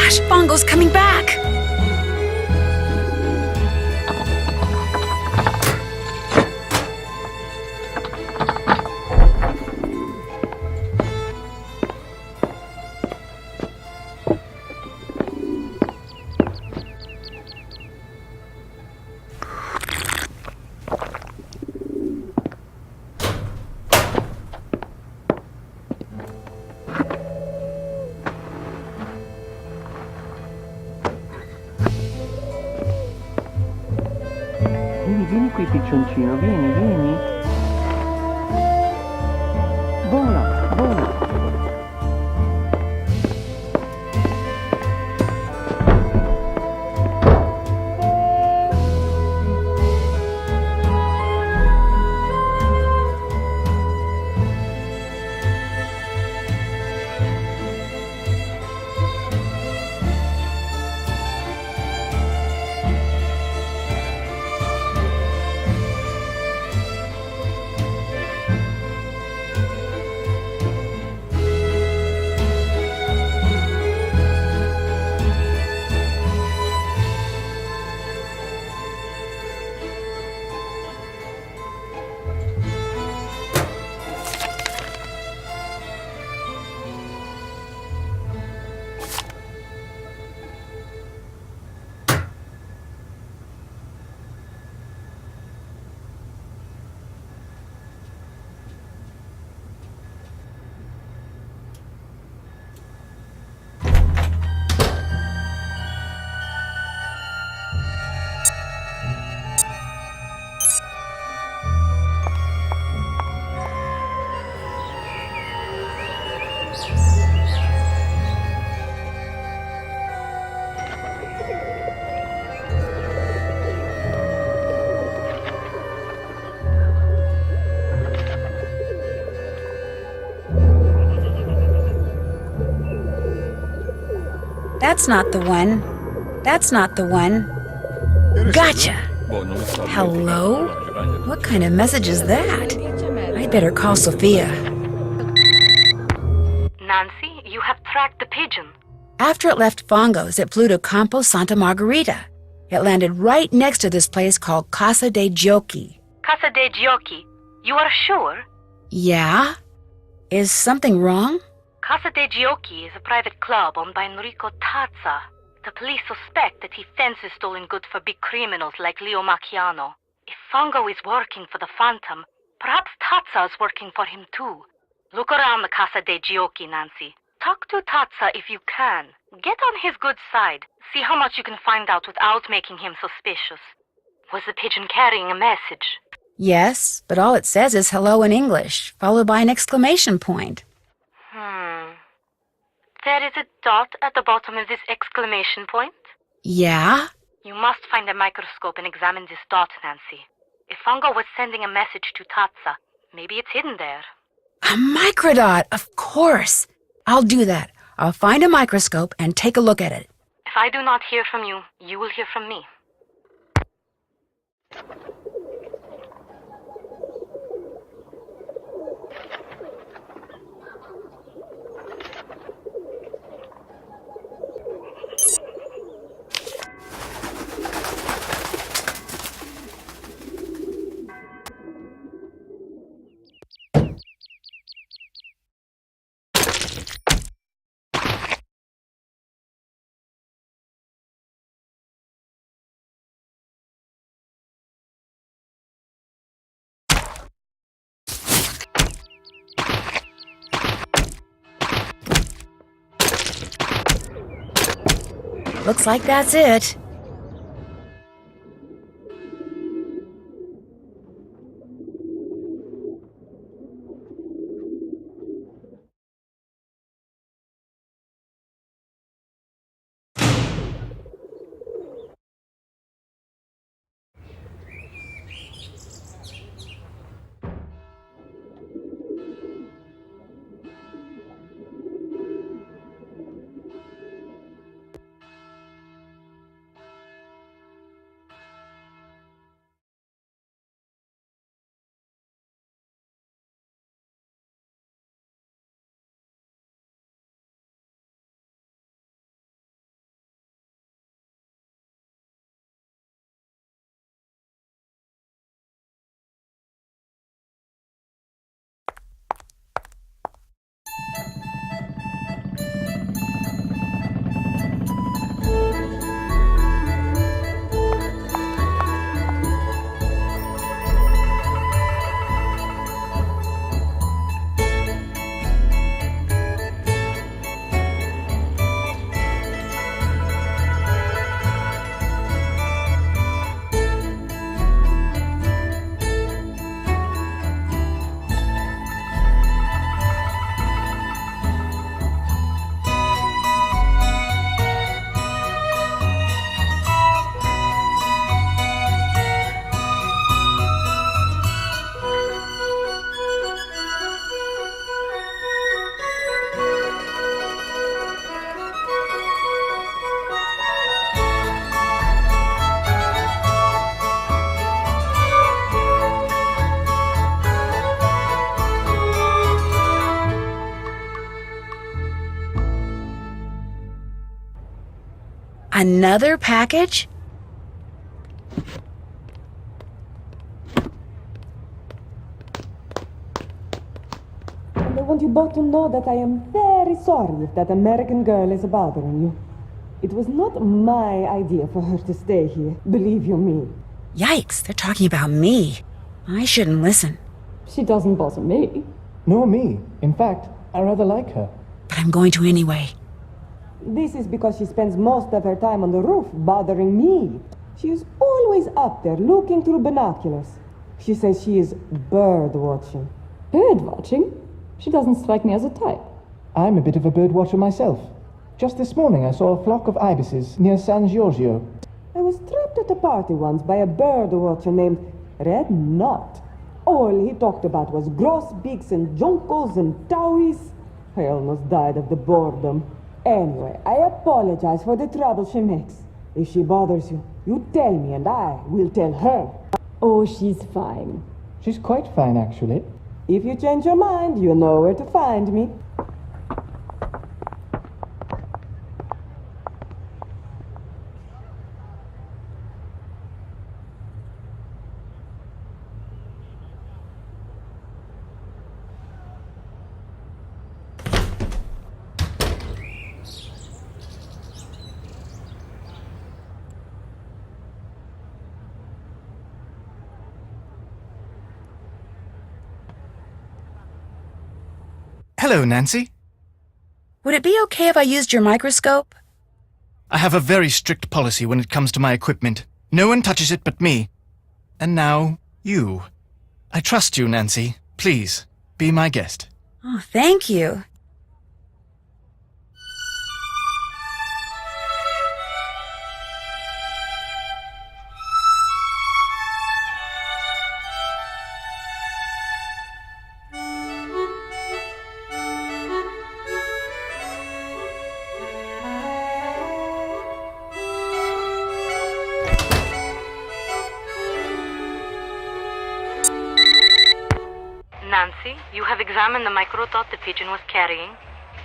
gosh, Bongo's coming back! Vieni qui, piccioncino, vieni. Vola. That's not the one. That's not the one. Gotcha! Hello? What kind of message is that? I'd better call Sophia. Nancy, you have tracked the pigeon. After it left Fongo's, it flew to Campo Santa Margarita. It landed right next to this place called Casa dei Giochi. Casa dei Giochi. You are sure? Yeah? Is something wrong? Casa dei Giochi is a private club owned by Enrico Tazza. The police suspect that he fences stolen goods for big criminals like Leo Macchiano. If Fongo is working for the Phantom, perhaps Tazza is working for him too. Look around the Casa dei Giochi, Nancy. Talk to Tazza if you can. Get on his good side. See how much you can find out without making him suspicious. Was the pigeon carrying a message? Yes, but all it says is hello in English, followed by an exclamation point. There is a dot at the bottom of this exclamation point. Yeah? You must find a microscope and examine this dot, Nancy. If Fongo was sending a message to Tazza, maybe it's hidden there. A microdot, of course. I'll do that. I'll find a microscope and take a look at it. If I do not hear from you, you will hear from me. Looks like that's it. Another package? And I want you both to know that I am very sorry if that American girl is bothering you. It was not my idea for her to stay here, believe you me. Yikes, they're talking about me. I shouldn't listen. She doesn't bother me. Nor me. In fact, I rather like her. But I'm going to anyway. This is because she spends most of her time on the roof bothering me. She is always up there looking through binoculars. She says she is bird watching. Bird watching? She doesn't strike me as a type. I'm a bit of a bird watcher myself. Just this morning I saw a flock of ibises near San Giorgio. I was trapped at a party once by a bird watcher named Red Knot. All he talked about was grosbeaks and jonkos and towies. I almost died of the boredom. Anyway, I apologize for the trouble she makes. If she bothers you, you tell me and I will tell her. Oh, she's fine. She's quite fine, actually. If you change your mind, you know where to find me. Hello, Nancy. Would it be okay if I used your microscope? I have a very strict policy when it comes to my equipment. No one touches it but me. And now, you. I trust you, Nancy. Please, be my guest. Oh, thank you. Nancy, you have examined the microdot the pigeon was carrying?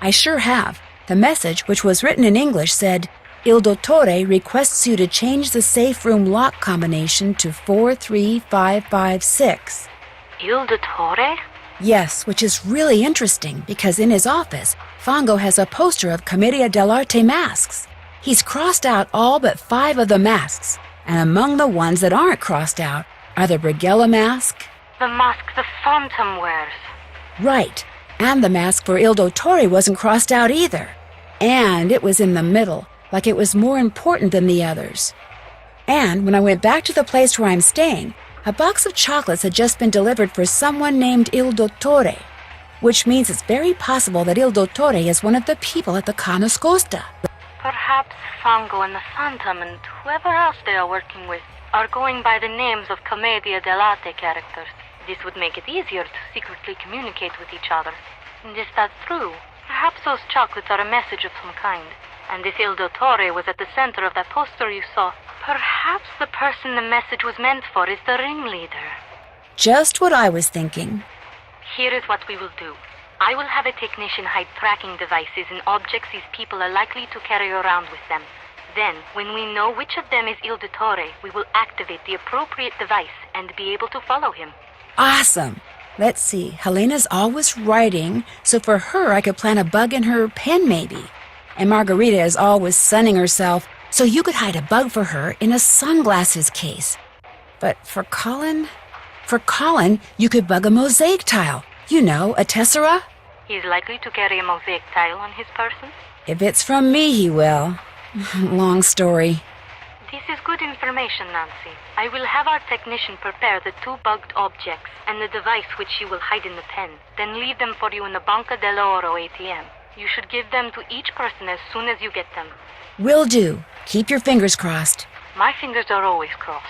I sure have. The message, which was written in English, said, Il Dottore requests you to change the safe room lock combination to 43556. Il Dottore? Yes, which is really interesting because in his office, Fongo has a poster of Commedia dell'arte masks. He's crossed out all but 5 of the masks, and among the ones that aren't crossed out are the Brighella mask. The mask the Phantom wears. Right, and the mask for Il Dottore wasn't crossed out either. And it was in the middle, like it was more important than the others. And when I went back to the place where I'm staying, a box of chocolates had just been delivered for someone named Il Dottore, which means it's very possible that Il Dottore is one of the people at the Canascosta. Perhaps Fango and the Phantom and whoever else they are working with are going by the names of Commedia dell'arte characters. This would make it easier to secretly communicate with each other. And if that's true, perhaps those chocolates are a message of some kind. And if Il Dottore was at the center of that poster you saw, perhaps the person the message was meant for is the ringleader. Just what I was thinking. Here is what we will do. I will have a technician hide tracking devices in objects these people are likely to carry around with them. Then, when we know which of them is Il Dottore, we will activate the appropriate device and be able to follow him. Awesome. Let's see, Helena's always writing, so for her I could plant a bug in her pen maybe. And Margarita is always sunning herself, so you could hide a bug for her in a sunglasses case. But for Colin, you could bug a mosaic tile. You know, a tessera? He is likely to carry a mosaic tile on his person. If it's from me, he will. Long story. This is good information, Nancy. I will have our technician prepare the 2 bugged objects and the device which you will hide in the pen, then leave them for you in the Banca dell'Oro ATM. You should give them to each person as soon as you get them. Will do. Keep your fingers crossed. My fingers are always crossed.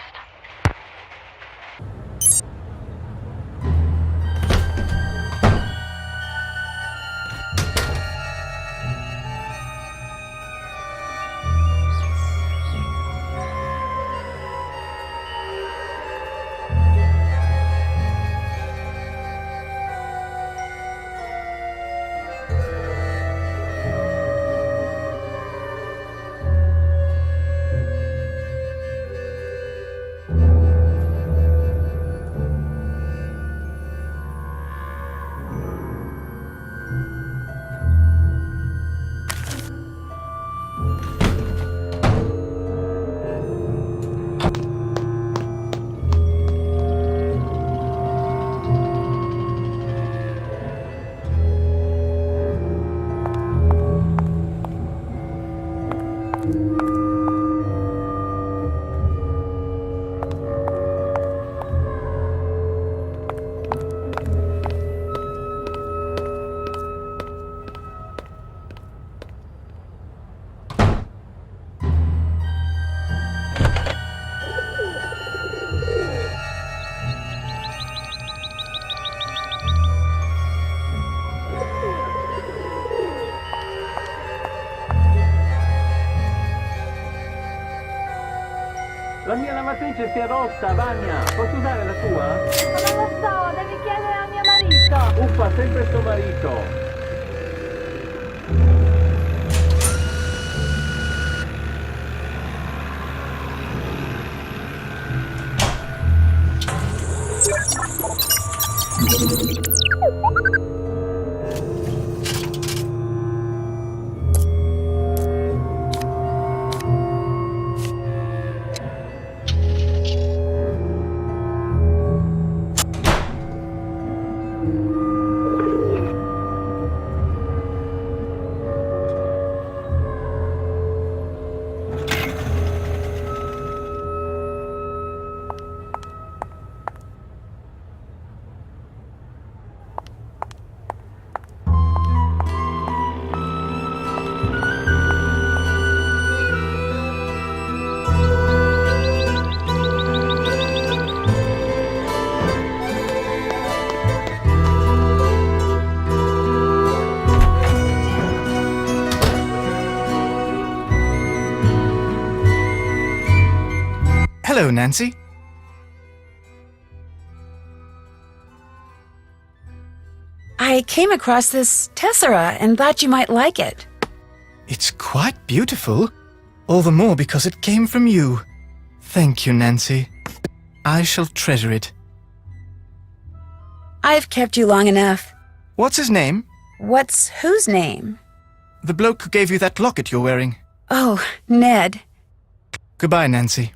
La mia lavatrice si è rotta, Vania. Posso usare la tua? Non lo so, devi chiedere a mio marito. Uffa, sempre sto marito. Hello, Nancy. I came across this tessera and thought you might like it. It's quite beautiful. All the more because it came from you. Thank you, Nancy. I shall treasure it. I've kept you long enough. What's his name? What's whose name? The bloke who gave you that locket you're wearing. Oh, Ned. Goodbye, Nancy.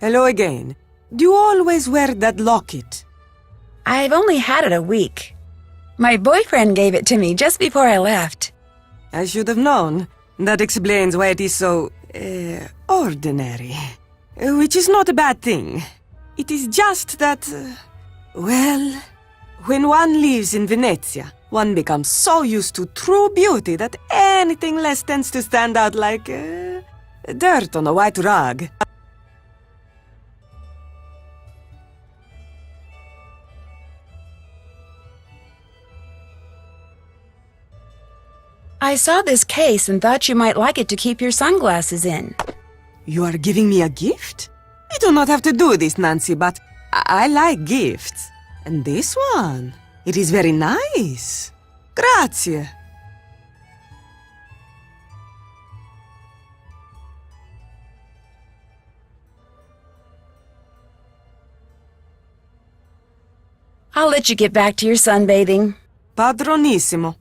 Hello again. Do you always wear that locket? I've only had it a week. My boyfriend gave it to me just before I left. I should have known. That explains why it is so, ordinary. Which is not a bad thing. It is just that, well, when one lives in Venezia, one becomes so used to true beauty that anything less tends to stand out like, dirt on a white rug. I saw this case and thought you might like it to keep your sunglasses in. You are giving me a gift? You do not have to do this, Nancy, but I like gifts. And this one, it is very nice. Grazie. I'll let you get back to your sunbathing. Padronissimo.